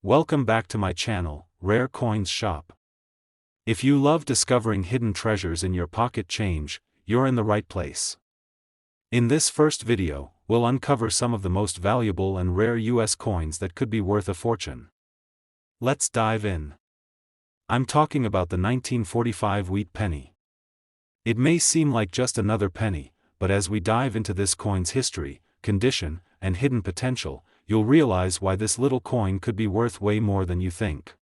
Welcome back to my channel, Rare Coins Shop. If you love discovering hidden treasures in your pocket change, you're in the right place. In this first video, we'll uncover some of the most valuable and rare US coins that could be worth a fortune. Let's dive in. I'm talking about the 1945 wheat penny. It may seem like just another penny, but as we dive into this coin's history, condition, and hidden potential, you'll realize why this little coin could be worth way more than you think.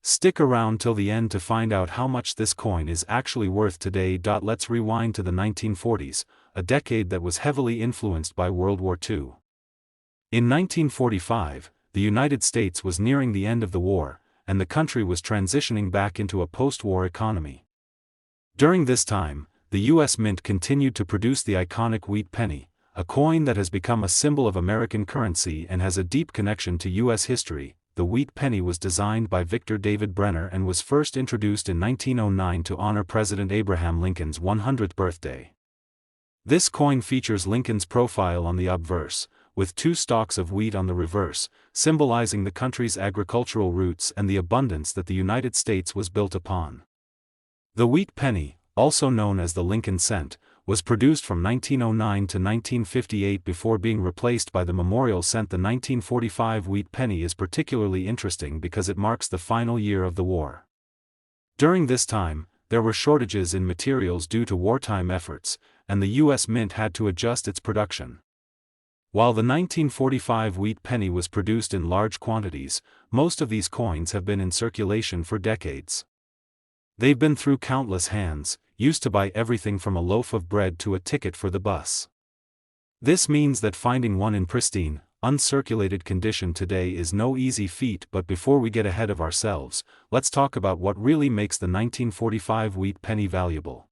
Stick around till the end to find out how much this coin is actually worth today. Let's rewind to the 1940s, a decade that was heavily influenced by World War II. In 1945, the United States was nearing the end of the war, and the country was transitioning back into a post-war economy. During this time, the U.S. Mint continued to produce the iconic wheat penny, a coin that has become a symbol of American currency and has a deep connection to U.S. history. The wheat penny was designed by Victor David Brenner and was first introduced in 1909 to honor President Abraham Lincoln's 100th birthday. This coin features Lincoln's profile on the obverse, with two stalks of wheat on the reverse, symbolizing the country's agricultural roots and the abundance that the United States was built upon. The wheat penny, also known as the Lincoln cent, was produced from 1909 to 1958 before being replaced by the memorial cent. The 1945 wheat penny is particularly interesting because it marks the final year of the war. During this time, there were shortages in materials due to wartime efforts, and the U.S. Mint had to adjust its production. While the 1945 wheat penny was produced in large quantities, most of these coins have been in circulation for decades. They've been through countless hands, used to buy everything from a loaf of bread to a ticket for the bus. This means that finding one in pristine, uncirculated condition today is no easy feat. But before we get ahead of ourselves, let's talk about what really makes the 1945 wheat penny valuable.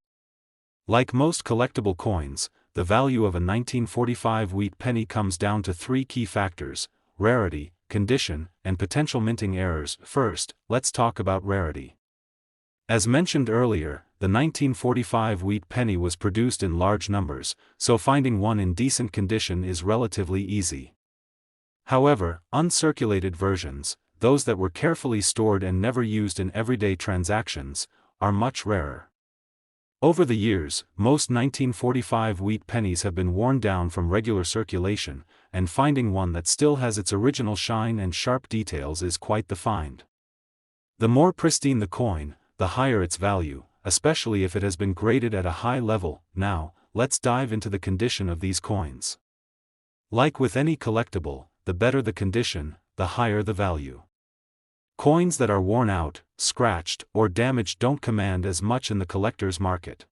Like most collectible coins, the value of a 1945 wheat penny comes down to three key factors: rarity, condition, and potential minting errors. First, let's talk about rarity. As mentioned earlier, the 1945 wheat penny was produced in large numbers, so finding one in decent condition is relatively easy. However, uncirculated versions, those that were carefully stored and never used in everyday transactions, are much rarer. Over the years, most 1945 wheat pennies have been worn down from regular circulation, and finding one that still has its original shine and sharp details is quite the find. The more pristine the coin, the higher its value, especially if it has been graded at a high level. Now, let's dive into the condition of these coins. Like with any collectible, the better the condition, the higher the value. Coins that are worn out, scratched, or damaged don't command as much in the collector's market.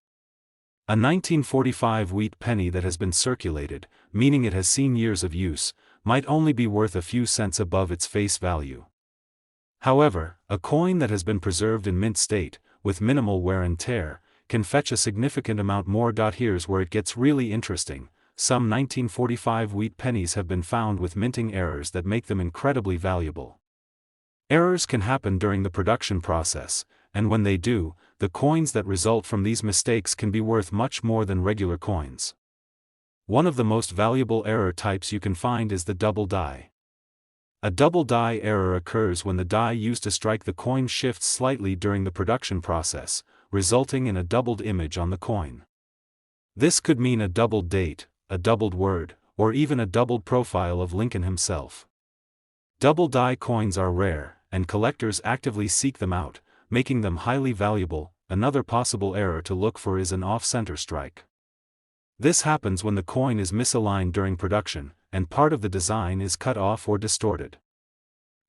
A 1945 wheat penny that has been circulated, meaning it has seen years of use, might only be worth a few cents above its face value. However, a coin that has been preserved in mint state, with minimal wear and tear, can fetch a significant amount more. Here's where it gets really interesting. Some 1945 wheat pennies have been found with minting errors that make them incredibly valuable. Errors can happen during the production process, and when they do, the coins that result from these mistakes can be worth much more than regular coins. One of the most valuable error types you can find is the double die. A double die error occurs when the die used to strike the coin shifts slightly during the production process, resulting in a doubled image on the coin. This could mean a doubled date, a doubled word, or even a doubled profile of Lincoln himself. Double die coins are rare, and collectors actively seek them out, making them highly valuable. Another possible error to look for is an off-center strike. This happens when the coin is misaligned during production, and part of the design is cut off or distorted.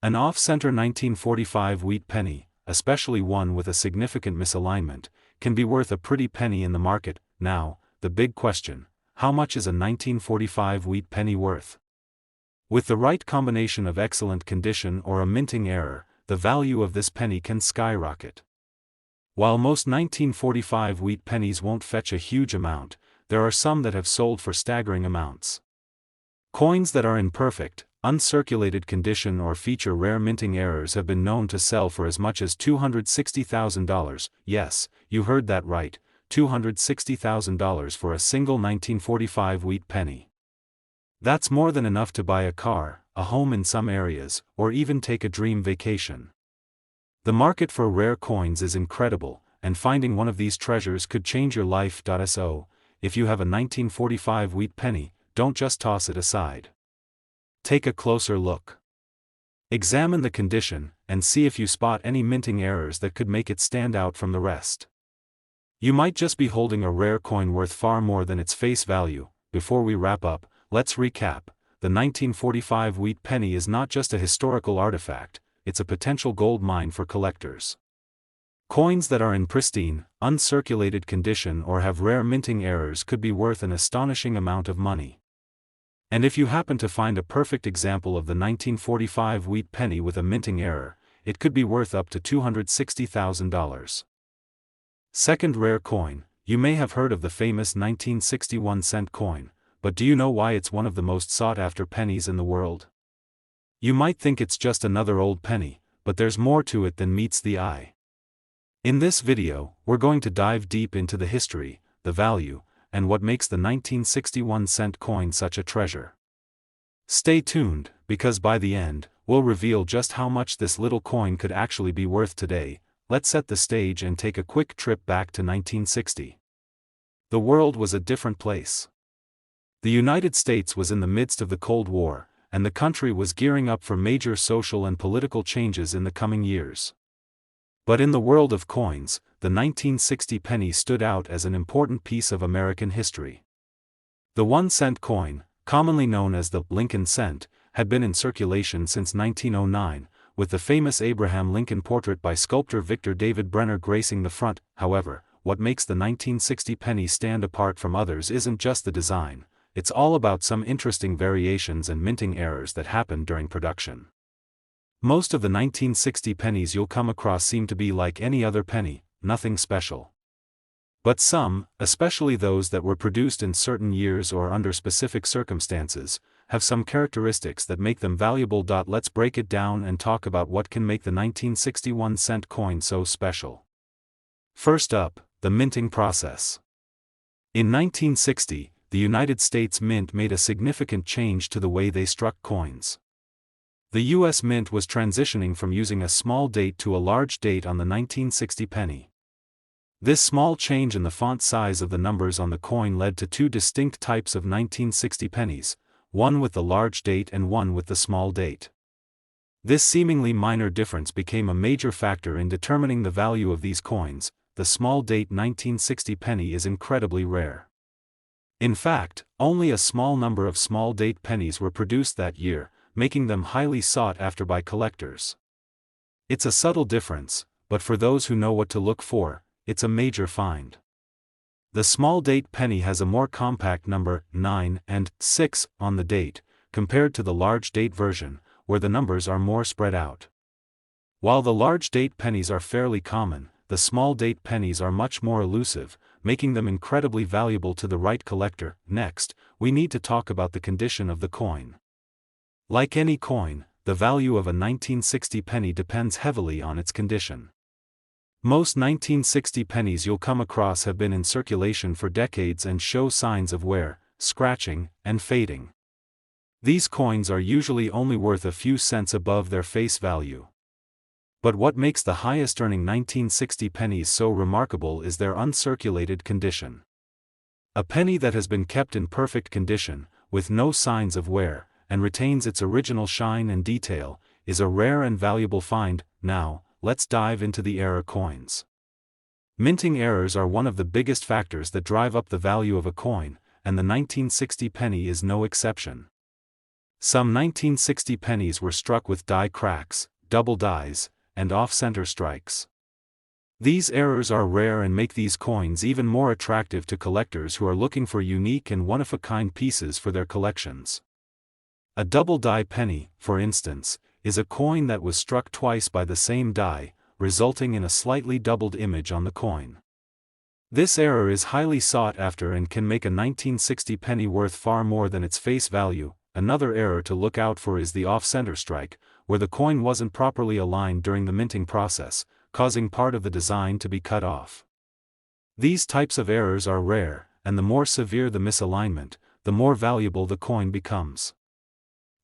An off-center 1945 wheat penny, especially one with a significant misalignment, can be worth a pretty penny in the market. Now, the big question: how much is a 1945 wheat penny worth? With the right combination of excellent condition or a minting error, the value of this penny can skyrocket. While most 1945 wheat pennies won't fetch a huge amount, there are some that have sold for staggering amounts. Coins that are in perfect, uncirculated condition or feature rare minting errors have been known to sell for as much as $260,000. Yes, you heard that right, $260,000 for a single 1945 wheat penny. That's more than enough to buy a car, a home in some areas, or even take a dream vacation. The market for rare coins is incredible, and finding one of these treasures could change your life. So, if you have a 1945 wheat penny, don't just toss it aside. Take a closer look. Examine the condition, and see if you spot any minting errors that could make it stand out from the rest. You might just be holding a rare coin worth far more than its face value. Before we wrap up, let's recap. The 1945 wheat penny is not just a historical artifact, it's a potential gold mine for collectors. Coins that are in pristine, uncirculated condition or have rare minting errors could be worth an astonishing amount of money. And if you happen to find a perfect example of the 1945 wheat penny with a minting error, it could be worth up to $260,000. Second rare coin. You may have heard of the famous 1961 cent coin, but do you know why it's one of the most sought-after pennies in the world? You might think it's just another old penny, but there's more to it than meets the eye. In this video, we're going to dive deep into the history, the value, and what makes the 1961 cent coin such a treasure. Stay tuned, because by the end, we'll reveal just how much this little coin could actually be worth today. Let's set the stage and take a quick trip back to 1960. The world was a different place. The United States was in the midst of the Cold War, and the country was gearing up for major social and political changes in the coming years. But in the world of coins, the 1960 penny stood out as an important piece of American history. The 1-cent coin, commonly known as the Lincoln cent, had been in circulation since 1909, with the famous Abraham Lincoln portrait by sculptor Victor David Brenner gracing the front. However, what makes the 1960 penny stand apart from others isn't just the design, it's all about some interesting variations and minting errors that happened during production. Most of the 1960 pennies you'll come across seem to be like any other penny, nothing special. But some, especially those that were produced in certain years or under specific circumstances, have some characteristics that make them valuable. Let's break it down and talk about what can make the 1961 cent coin so special. First up, the minting process. In 1960, the United States Mint made a significant change to the way they struck coins. The U.S. Mint was transitioning from using a small date to a large date on the 1960 penny. This small change in the font size of the numbers on the coin led to two distinct types of 1960 pennies, one with the large date and one with the small date. This seemingly minor difference became a major factor in determining the value of these coins. The small date 1960 penny is incredibly rare. In fact, only a small number of small date pennies were produced that year, making them highly sought after by collectors. It's a subtle difference, but for those who know what to look for, it's a major find. The small date penny has a more compact number, 9 and 6, on the date, compared to the large date version, where the numbers are more spread out. While the large date pennies are fairly common, the small date pennies are much more elusive, making them incredibly valuable to the right collector. Next, we need to talk about the condition of the coin. Like any coin, the value of a 1960 penny depends heavily on its condition. Most 1960 pennies you'll come across have been in circulation for decades and show signs of wear, scratching, and fading. These coins are usually only worth a few cents above their face value. But what makes the highest-earning 1960 pennies so remarkable is their uncirculated condition. A penny that has been kept in perfect condition, with no signs of wear, and retains its original shine and detail, is a rare and valuable find. Now, let's dive into the error coins. Minting errors are one of the biggest factors that drive up the value of a coin, and the 1960 penny is no exception. Some 1960 pennies were struck with die cracks, double dies, and off-center strikes. These errors are rare and make these coins even more attractive to collectors who are looking for unique and one-of-a-kind pieces for their collections. A double die penny, for instance, is a coin that was struck twice by the same die, resulting in a slightly doubled image on the coin. This error is highly sought after and can make a 1960 penny worth far more than its face value. Another error to look out for is the off-center strike, where the coin wasn't properly aligned during the minting process, causing part of the design to be cut off. These types of errors are rare, and the more severe the misalignment, the more valuable the coin becomes.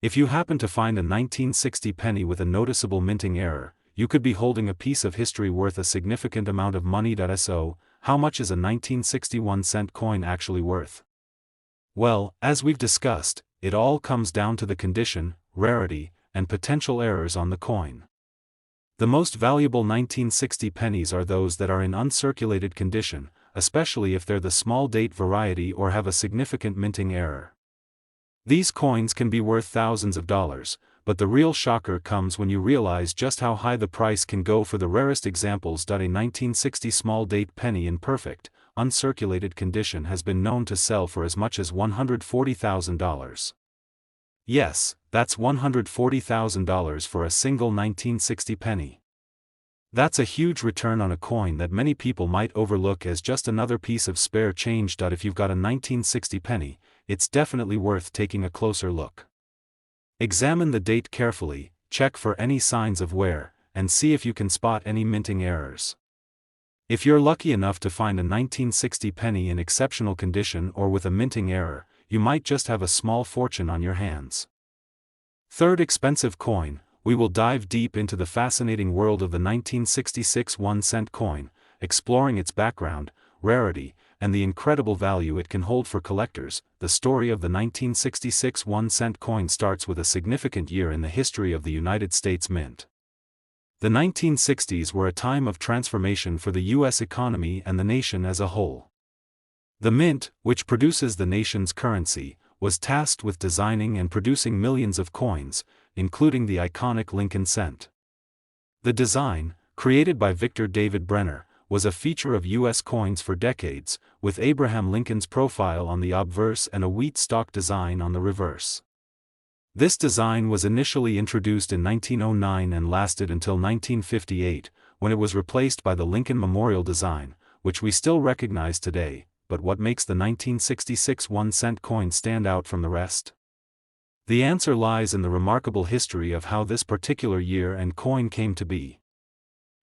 If you happen to find a 1960 penny with a noticeable minting error, you could be holding a piece of history worth a significant amount of money. So, how much is a 1961-cent coin actually worth? Well, as we've discussed, it all comes down to the condition, rarity, and potential errors on the coin. The most valuable 1960 pennies are those that are in uncirculated condition, especially if they're the small date variety or have a significant minting error. These coins can be worth thousands of dollars, but the real shocker comes when you realize just how high the price can go for the rarest examples. A 1960 small date penny in perfect, uncirculated condition has been known to sell for as much as $140,000. Yes, that's $140,000 for a single 1960 penny. That's a huge return on a coin that many people might overlook as just another piece of spare change. If you've got a 1960 penny, it's definitely worth taking a closer look. Examine the date carefully, check for any signs of wear, and see if you can spot any minting errors. If you're lucky enough to find a 1960 penny in exceptional condition or with a minting error, you might just have a small fortune on your hands. Third expensive coin, we will dive deep into the fascinating world of the 1966 1-cent coin, exploring its background, rarity, and the incredible value it can hold for collectors. The story of the 1966 1-cent coin starts with a significant year in the history of the United States Mint. The 1960s were a time of transformation for the U.S. economy and the nation as a whole. The Mint, which produces the nation's currency, was tasked with designing and producing millions of coins, including the iconic Lincoln cent. The design, created by Victor David Brenner, was a feature of U.S. coins for decades, with Abraham Lincoln's profile on the obverse and a wheat stalk design on the reverse. This design was initially introduced in 1909 and lasted until 1958, when it was replaced by the Lincoln Memorial design, which we still recognize today. But what makes the 1966 1-cent coin stand out from the rest? The answer lies in the remarkable history of how this particular year and coin came to be.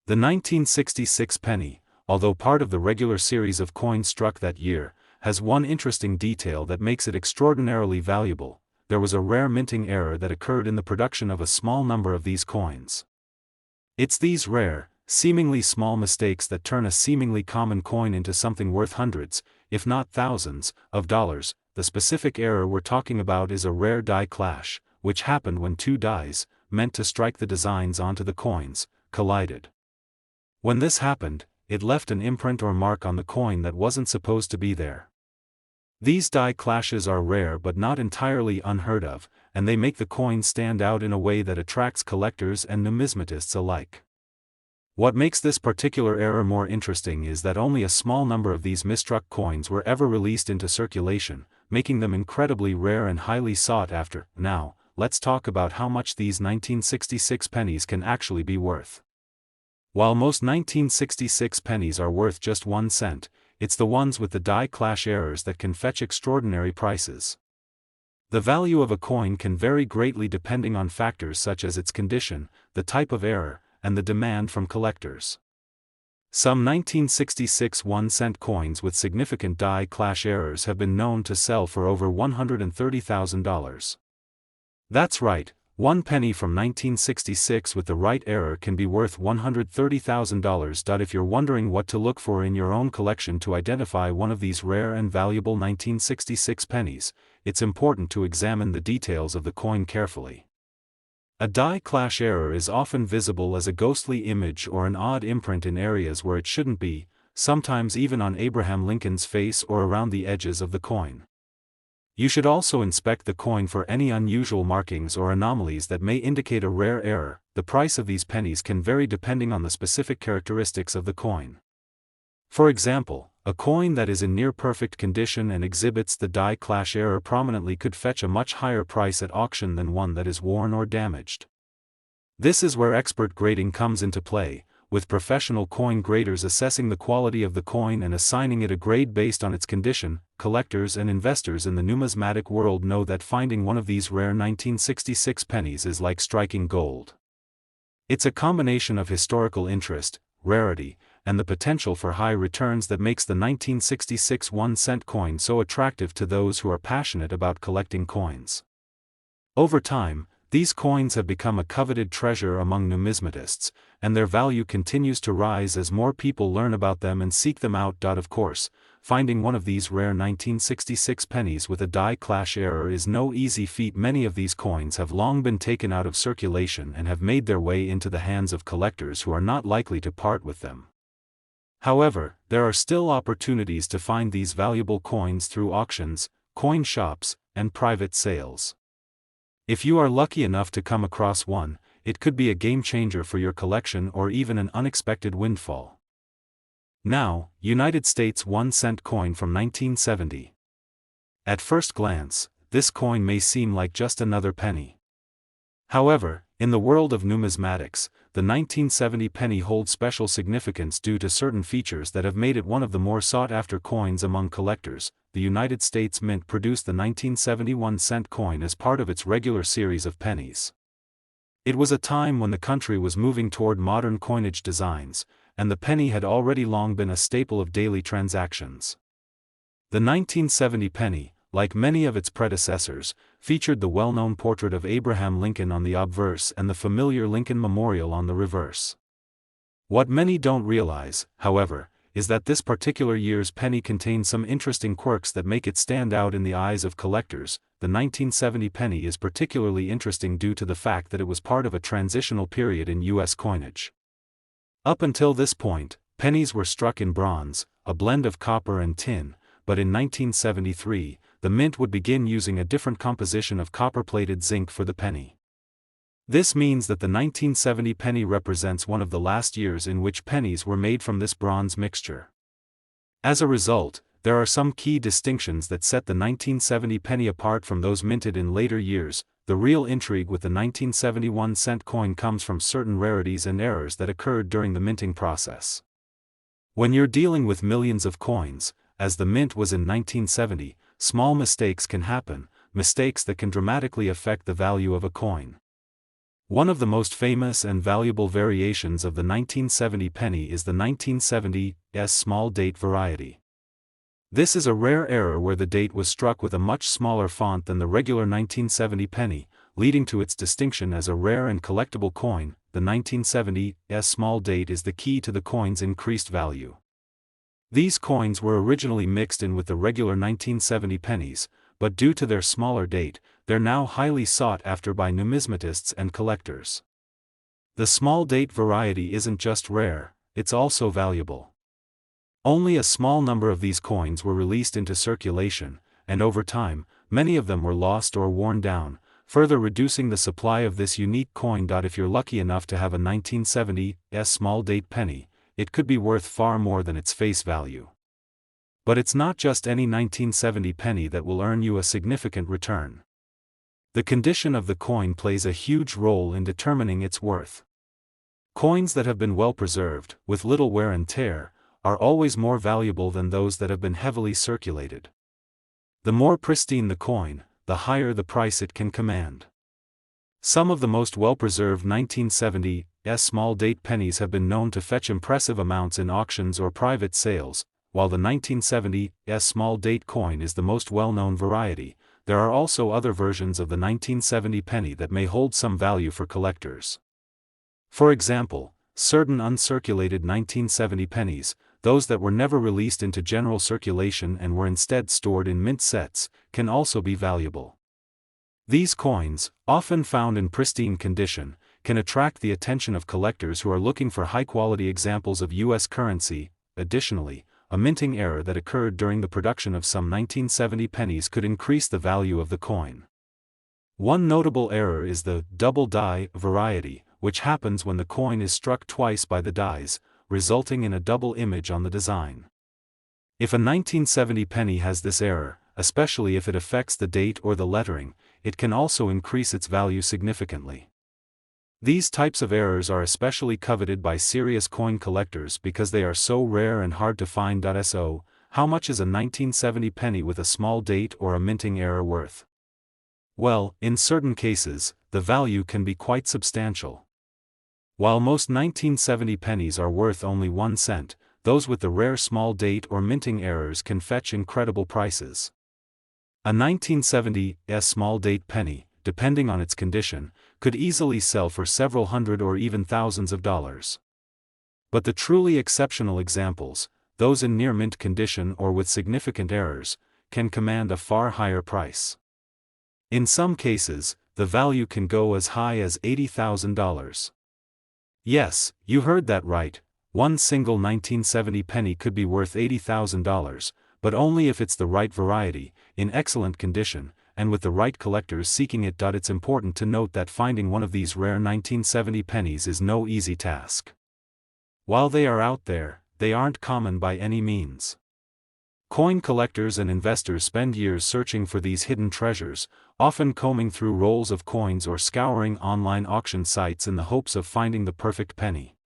The 1966 penny, although part of the regular series of coins struck that year, has one interesting detail that makes it extraordinarily valuable. There was a rare minting error that occurred in the production of a small number of these coins. It's these rare, seemingly small mistakes that turn a seemingly common coin into something worth hundreds, if not thousands, of dollars. The specific error we're talking about is a rare die clash, which happened when two dies, meant to strike the designs onto the coins, collided. When this happened, it left an imprint or mark on the coin that wasn't supposed to be there. These die clashes are rare but not entirely unheard of, and they make the coin stand out in a way that attracts collectors and numismatists alike. What makes this particular error more interesting is that only a small number of these misstruck coins were ever released into circulation, making them incredibly rare and highly sought after. Now, let's talk about how much these 1966 pennies can actually be worth. While most 1966 pennies are worth just 1 cent, it's the ones with the die clash errors that can fetch extraordinary prices. The value of a coin can vary greatly depending on factors such as its condition, the type of error, and the demand from collectors. Some 1966 1-cent coins with significant die clash errors have been known to sell for over $130,000. That's right, one penny from 1966 with the right error can be worth $130,000. If you're wondering what to look for in your own collection to identify one of these rare and valuable 1966 pennies, it's important to examine the details of the coin carefully. A die clash error is often visible as a ghostly image or an odd imprint in areas where it shouldn't be, sometimes even on Abraham Lincoln's face or around the edges of the coin. You should also inspect the coin for any unusual markings or anomalies that may indicate a rare error. The price of these pennies can vary depending on the specific characteristics of the coin. For example, a coin that is in near-perfect condition and exhibits the die clash error prominently could fetch a much higher price at auction than one that is worn or damaged. This is where expert grading comes into play, with professional coin graders assessing the quality of the coin and assigning it a grade based on its condition. Collectors and investors in the numismatic world know that finding one of these rare 1966 pennies is like striking gold. It's a combination of historical interest, rarity, and the potential for high returns that makes the 1966 1-cent coin so attractive to those who are passionate about collecting coins. Over time, these coins have become a coveted treasure among numismatists, and their value continues to rise as more people learn about them and seek them out. Of course, finding one of these rare 1966 pennies with a die clash error is no easy feat. Many of these coins have long been taken out of circulation and have made their way into the hands of collectors who are not likely to part with them. However, there are still opportunities to find these valuable coins through auctions, coin shops, and private sales. If you are lucky enough to come across one, it could be a game changer for your collection or even an unexpected windfall. Now, United States 1-cent coin from 1970. At first glance, this coin may seem like just another penny. However, in the world of numismatics, the 1970 penny holds special significance due to certain features that have made it one of the more sought-after coins among collectors. The United States Mint produced the 1971 cent coin as part of its regular series of pennies. It was a time when the country was moving toward modern coinage designs, and the penny had already long been a staple of daily transactions. The 1970 penny, like many of its predecessors, featured the well-known portrait of Abraham Lincoln on the obverse and the familiar Lincoln Memorial on the reverse. What many don't realize, however, is that this particular year's penny contains some interesting quirks that make it stand out in the eyes of collectors. The 1970 penny is particularly interesting due to the fact that it was part of a transitional period in U.S. coinage. Up until this point, pennies were struck in bronze, a blend of copper and tin, but in 1973, the mint would begin using a different composition of copper-plated zinc for the penny. This means that the 1970 penny represents one of the last years in which pennies were made from this bronze mixture. As a result, there are some key distinctions that set the 1970 penny apart from those minted in later years. The real intrigue with the 1971 cent coin comes from certain rarities and errors that occurred during the minting process. When you're dealing with millions of coins, as the mint was in 1970, small mistakes can happen, mistakes that can dramatically affect the value of a coin. One of the most famous and valuable variations of the 1970 penny is the 1970s small date variety. This is a rare error where the date was struck with a much smaller font than the regular 1970 penny, leading to its distinction as a rare and collectible coin. The 1970s small date is the key to the coin's increased value. These coins were originally mixed in with the regular 1970 pennies, but due to their smaller date, they're now highly sought after by numismatists and collectors. The small date variety isn't just rare, it's also valuable. Only a small number of these coins were released into circulation, and over time, many of them were lost or worn down, further reducing the supply of this unique coin. If you're lucky enough to have a 1970s small date penny, it could be worth far more than its face value. But it's not just any 1970 penny that will earn you a significant return. The condition of the coin plays a huge role in determining its worth. Coins that have been well preserved, with little wear and tear, are always more valuable than those that have been heavily circulated. The more pristine the coin, the higher the price it can command. Some of the most well-preserved 1970s small date pennies have been known to fetch impressive amounts in auctions or private sales. While the 1970s small date coin is the most well-known variety, there are also other versions of the 1970 penny that may hold some value for collectors. For example, certain uncirculated 1970 pennies, those that were never released into general circulation and were instead stored in mint sets, can also be valuable. These coins, often found in pristine condition, can attract the attention of collectors who are looking for high-quality examples of U.S. currency. Additionally, a minting error that occurred during the production of some 1970 pennies could increase the value of the coin. One notable error is the double die variety, which happens when the coin is struck twice by the dies, resulting in a double image on the design. If a 1970 penny has this error, especially if it affects the date or the lettering, it can also increase its value significantly. These types of errors are especially coveted by serious coin collectors because they are so rare and hard to find. So, how much is a 1970 penny with a small date or a minting error worth? Well, in certain cases, the value can be quite substantial. While most 1970 pennies are worth only 1 cent, those with the rare small date or minting errors can fetch incredible prices. A 1970s small date penny, depending on its condition, could easily sell for several hundred or even thousands of dollars. But the truly exceptional examples, those in near mint condition or with significant errors, can command a far higher price. In some cases, the value can go as high as $80,000. Yes, you heard that right, one single 1970 penny could be worth $80,000, but only if it's the right variety, in excellent condition, and with the right collectors seeking it. It's important to note that finding one of these rare 1970 pennies is no easy task. While they are out there, they aren't common by any means. Coin collectors and investors spend years searching for these hidden treasures, often combing through rolls of coins or scouring online auction sites in the hopes of finding the perfect penny.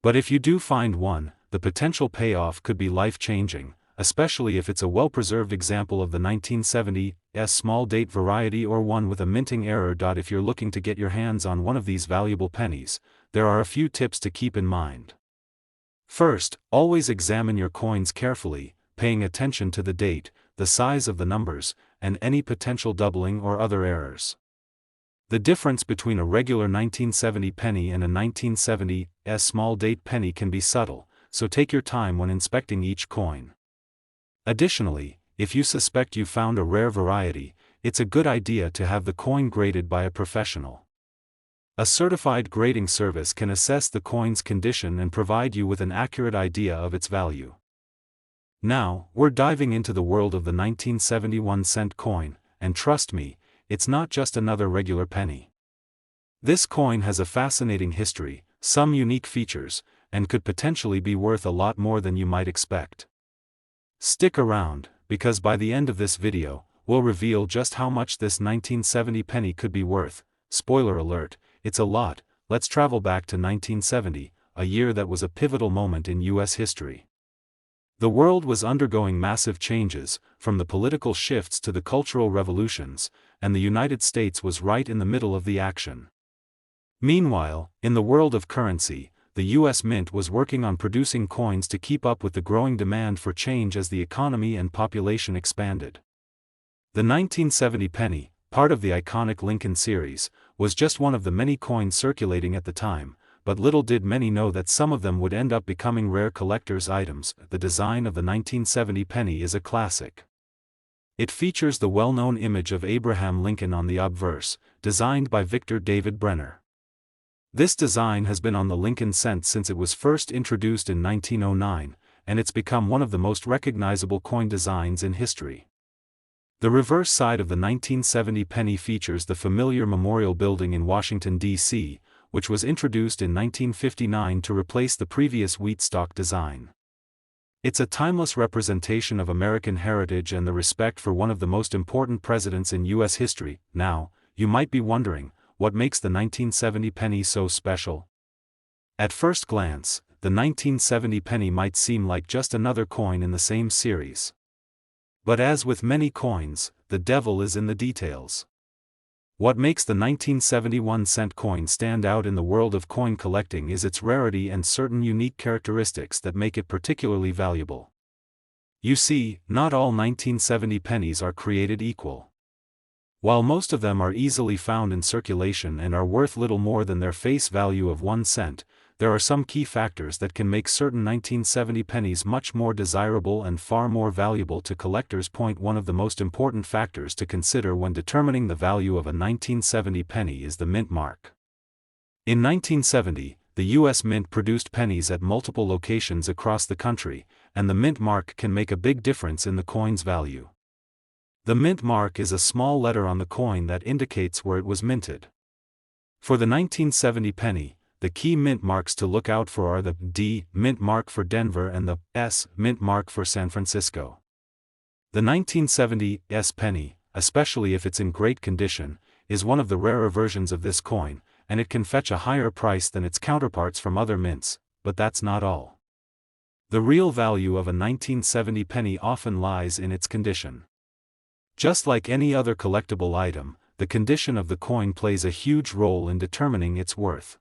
But if you do find one, the potential payoff could be life-changing, especially if it's a well-preserved example of the 1970s small date variety or one with a minting error. If you're looking to get your hands on one of these valuable pennies, there are a few tips to keep in mind. First, always examine your coins carefully, paying attention to the date, the size of the numbers, and any potential doubling or other errors. The difference between a regular 1970 penny and a 1970s small date penny can be subtle, so take your time when inspecting each coin. Additionally, if you suspect you found a rare variety, it's a good idea to have the coin graded by a professional. A certified grading service can assess the coin's condition and provide you with an accurate idea of its value. Now, we're diving into the world of the 1971-cent coin, and trust me, it's not just another regular penny. This coin has a fascinating history, some unique features, and could potentially be worth a lot more than you might expect. Stick around, because by the end of this video, we'll reveal just how much this 1970 penny could be worth. Spoiler alert, it's a lot. Let's travel back to 1970, a year that was a pivotal moment in U.S. history. The world was undergoing massive changes, from the political shifts to the cultural revolutions, and the United States was right in the middle of the action. Meanwhile, in the world of currency, the U.S. Mint was working on producing coins to keep up with the growing demand for change as the economy and population expanded. The 1970 penny, part of the iconic Lincoln series, was just one of the many coins circulating at the time, but little did many know that some of them would end up becoming rare collector's items. The design of the 1970 penny is a classic. It features the well-known image of Abraham Lincoln on the obverse, designed by Victor David Brenner. This design has been on the Lincoln cent since it was first introduced in 1909, and it's become one of the most recognizable coin designs in history. The reverse side of the 1970 penny features the familiar Memorial Building in Washington, D.C., which was introduced in 1959 to replace the previous wheat stock design. It's a timeless representation of American heritage and the respect for one of the most important presidents in U.S. history. Now, you might be wondering, what makes the 1970 penny so special? At first glance, the 1970 penny might seem like just another coin in the same series. But as with many coins, the devil is in the details. What makes the 1971-cent coin stand out in the world of coin collecting is its rarity and certain unique characteristics that make it particularly valuable. You see, not all 1970 pennies are created equal. While most of them are easily found in circulation and are worth little more than their face value of 1 cent, there are some key factors that can make certain 1970 pennies much more desirable and far more valuable to collectors. One of the most important factors to consider when determining the value of a 1970 penny is the mint mark. In 1970, the U.S. Mint produced pennies at multiple locations across the country, and the mint mark can make a big difference in the coin's value. The mint mark is a small letter on the coin that indicates where it was minted. For the 1970 penny, the key mint marks to look out for are the D mint mark for Denver and the S mint mark for San Francisco. The 1970s penny, especially if it's in great condition, is one of the rarer versions of this coin, and it can fetch a higher price than its counterparts from other mints, but that's not all. The real value of a 1970 penny often lies in its condition. Just like any other collectible item, the condition of the coin plays a huge role in determining its worth.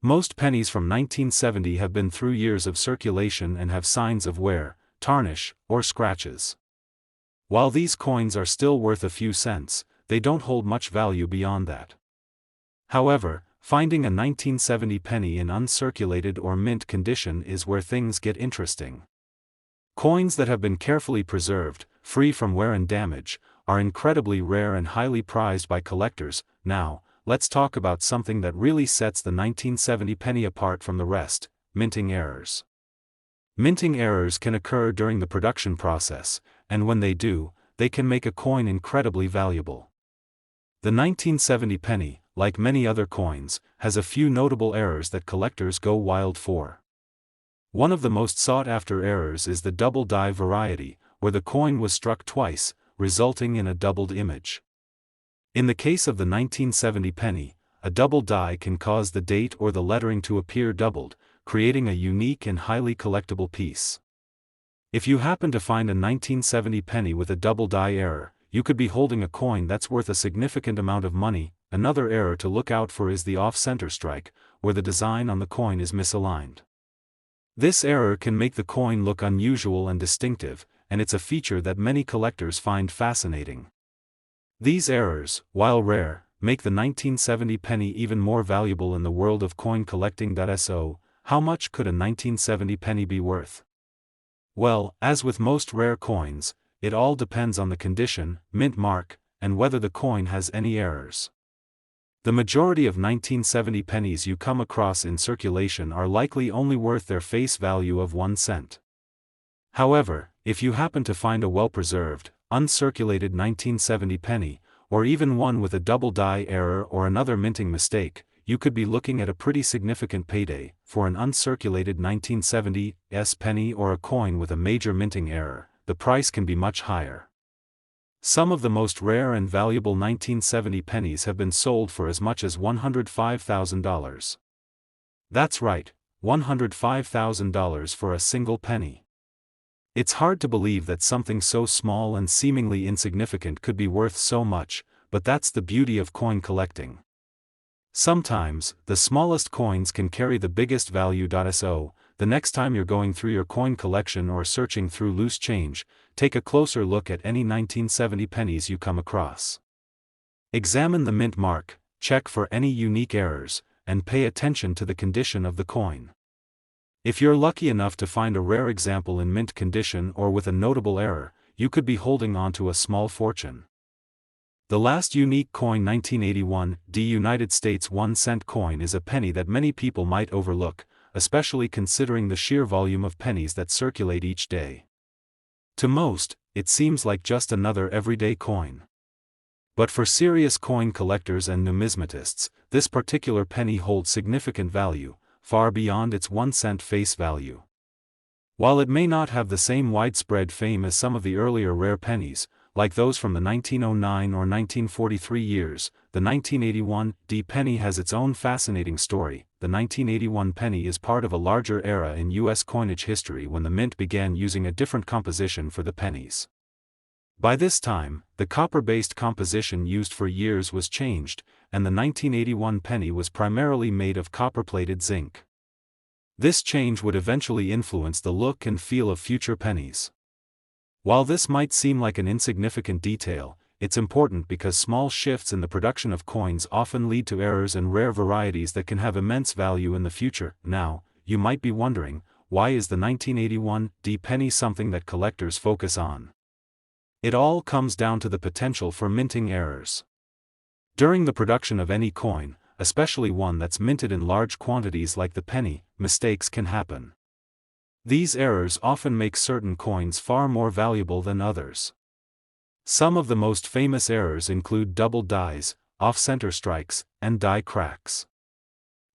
Most pennies from 1970 have been through years of circulation and have signs of wear, tarnish, or scratches. While these coins are still worth a few cents, they don't hold much value beyond that. However, finding a 1970 penny in uncirculated or mint condition is where things get interesting. Coins that have been carefully preserved, free from wear and damage, are incredibly rare and highly prized by collectors. Now, let's talk about something that really sets the 1970 penny apart from the rest: minting errors. Minting errors can occur during the production process, and when they do, they can make a coin incredibly valuable. The 1970 penny, like many other coins, has a few notable errors that collectors go wild for. One of the most sought-after errors is the double die variety, where the coin was struck twice, resulting in a doubled image. In the case of the 1970 penny, a double die can cause the date or the lettering to appear doubled, creating a unique and highly collectible piece. If you happen to find a 1970 penny with a double die error, you could be holding a coin that's worth a significant amount of money. Another error to look out for is the off-center strike, where the design on the coin is misaligned. This error can make the coin look unusual and distinctive, and it's a feature that many collectors find fascinating. These errors, while rare, make the 1970 penny even more valuable in the world of coin collecting. So, how much could a 1970 penny be worth? Well, as with most rare coins, it all depends on the condition, mint mark, and whether the coin has any errors. The majority of 1970 pennies you come across in circulation are likely only worth their face value of 1 cent. However, if you happen to find a well-preserved, uncirculated 1970 penny, or even one with a double die error or another minting mistake, you could be looking at a pretty significant payday. For an uncirculated 1970s penny or a coin with a major minting error, the price can be much higher. Some of the most rare and valuable 1970 pennies have been sold for as much as $105,000. That's right, $105,000 for a single penny. It's hard to believe that something so small and seemingly insignificant could be worth so much, but that's the beauty of coin collecting. Sometimes, the smallest coins can carry the biggest value. So, the next time you're going through your coin collection or searching through loose change, take a closer look at any 1970 pennies you come across. Examine the mint mark, check for any unique errors, and pay attention to the condition of the coin. If you're lucky enough to find a rare example in mint condition or with a notable error, you could be holding on to a small fortune. The last unique coin, 1981 United States 1-cent coin, is a penny that many people might overlook, especially considering the sheer volume of pennies that circulate each day. To most, it seems like just another everyday coin. But for serious coin collectors and numismatists, this particular penny holds significant value, far beyond its 1-cent face value. While it may not have the same widespread fame as some of the earlier rare pennies, like those from the 1909 or 1943 years, the 1981 penny has its own fascinating story. The 1981 penny is part of a larger era in U.S. coinage history when the mint began using a different composition for the pennies. By this time, the copper-based composition used for years was changed, and the 1981 penny was primarily made of copper-plated zinc. This change would eventually influence the look and feel of future pennies. While this might seem like an insignificant detail, it's important because small shifts in the production of coins often lead to errors and rare varieties that can have immense value in the future. Now, you might be wondering, why is the 1981 penny something that collectors focus on? It all comes down to the potential for minting errors. During the production of any coin, especially one that's minted in large quantities like the penny, mistakes can happen. These errors often make certain coins far more valuable than others. Some of the most famous errors include double dies, off-center strikes, and die cracks.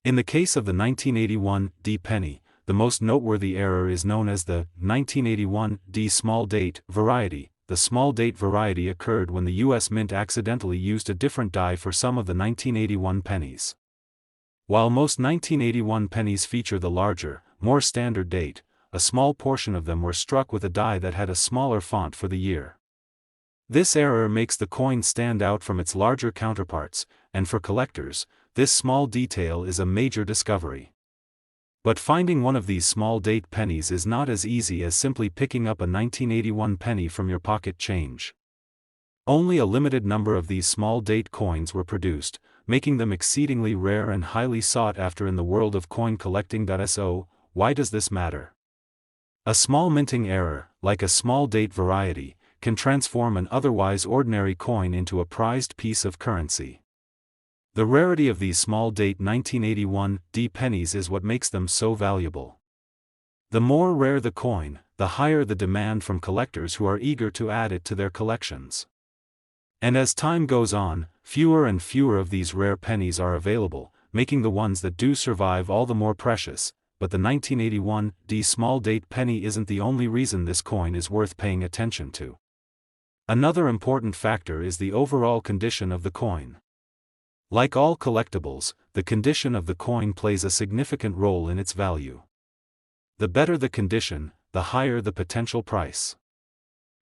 In the case of the 1981 penny, the most noteworthy error is known as the 1981 small date variety. The small date variety occurred when the U.S. Mint accidentally used a different die for some of the 1981 pennies. While most 1981 pennies feature the larger, more standard date, a small portion of them were struck with a die that had a smaller font for the year. This error makes the coin stand out from its larger counterparts, and for collectors, this small detail is a major discovery. But finding one of these small date pennies is not as easy as simply picking up a 1981 penny from your pocket change. Only a limited number of these small date coins were produced, making them exceedingly rare and highly sought after in the world of coin collecting. So, why does this matter? A small minting error, like a small date variety, can transform an otherwise ordinary coin into a prized piece of currency. The rarity of these small date 1981 D pennies is what makes them so valuable. The more rare the coin, the higher the demand from collectors who are eager to add it to their collections. And as time goes on, fewer and fewer of these rare pennies are available, making the ones that do survive all the more precious. But the 1981 D small date penny isn't the only reason this coin is worth paying attention to. Another important factor is the overall condition of the coin. Like all collectibles, the condition of the coin plays a significant role in its value. The better the condition, the higher the potential price.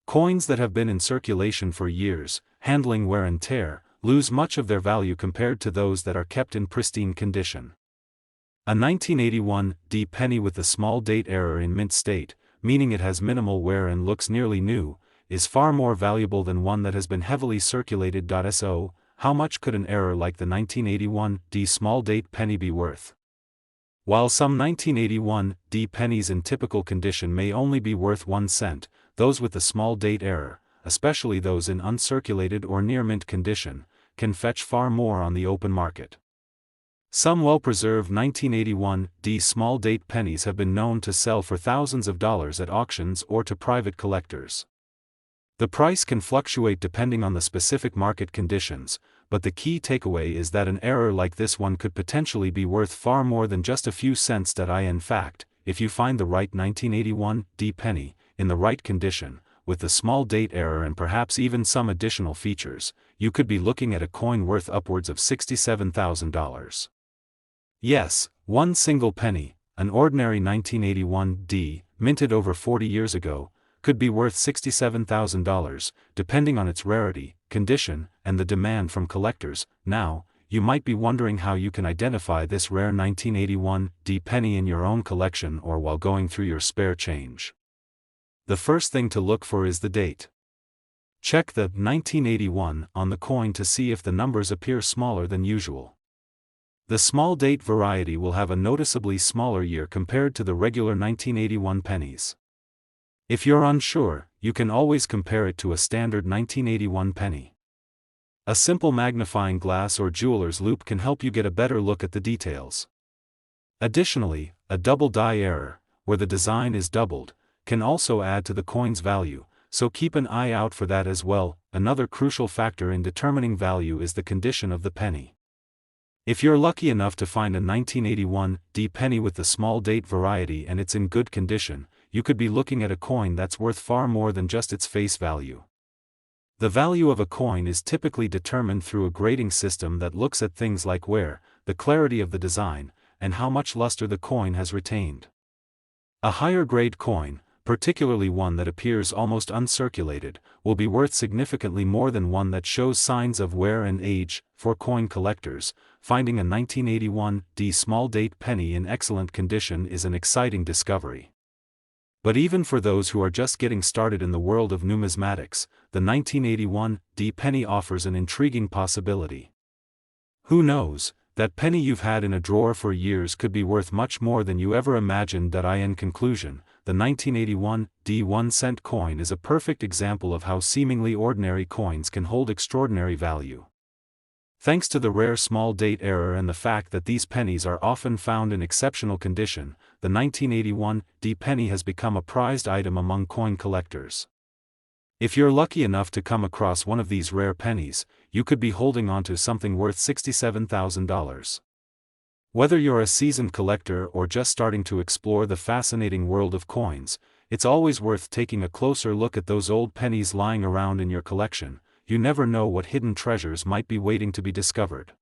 Coins that have been in circulation for years, handling wear and tear, lose much of their value compared to those that are kept in pristine condition. A 1981 D penny with a small date error in mint state, meaning it has minimal wear and looks nearly new, is far more valuable than one that has been heavily circulated. So, how much could an error like the 1981 D small date penny be worth? While some 1981 D pennies in typical condition may only be worth 1 cent, those with the small date error, especially those in uncirculated or near mint condition, can fetch far more on the open market. Some well-preserved 1981 D small date pennies have been known to sell for thousands of dollars at auctions or to private collectors. The price can fluctuate depending on the specific market conditions, but the key takeaway is that an error like this one could potentially be worth far more than just a few cents. In fact, if you find the right 1981 D penny, in the right condition, with the small date error and perhaps even some additional features, you could be looking at a coin worth upwards of $67,000. Yes, one single penny, an ordinary 1981 D, minted over 40 years ago, could be worth $67,000, depending on its rarity, condition, and the demand from collectors. Now, you might be wondering how you can identify this rare 1981 D penny in your own collection or while going through your spare change. The first thing to look for is the date. Check the 1981 on the coin to see if the numbers appear smaller than usual. The small date variety will have a noticeably smaller year compared to the regular 1981 pennies. If you're unsure, you can always compare it to a standard 1981 penny. A simple magnifying glass or jeweler's loupe can help you get a better look at the details. Additionally, a double die error, where the design is doubled, can also add to the coin's value, so keep an eye out for that as well. Another crucial factor in determining value is the condition of the penny. If you're lucky enough to find a 1981 D penny with the small date variety and it's in good condition, you could be looking at a coin that's worth far more than just its face value. The value of a coin is typically determined through a grading system that looks at things like wear, the clarity of the design, and how much luster the coin has retained. A higher grade coin, particularly one that appears almost uncirculated, will be worth significantly more than one that shows signs of wear and age. For coin collectors, finding a 1981 D small date penny in excellent condition is an exciting discovery. But even for those who are just getting started in the world of numismatics, the 1981 D penny offers an intriguing possibility. Who knows, that penny you've had in a drawer for years could be worth much more than you ever imagined. In conclusion, the 1981 D 1-cent coin is a perfect example of how seemingly ordinary coins can hold extraordinary value. Thanks to the rare small date error and the fact that these pennies are often found in exceptional condition, the 1981 D penny has become a prized item among coin collectors. If you're lucky enough to come across one of these rare pennies, you could be holding onto something worth $67,000. Whether you're a seasoned collector or just starting to explore the fascinating world of coins, it's always worth taking a closer look at those old pennies lying around in your collection. You never know what hidden treasures might be waiting to be discovered.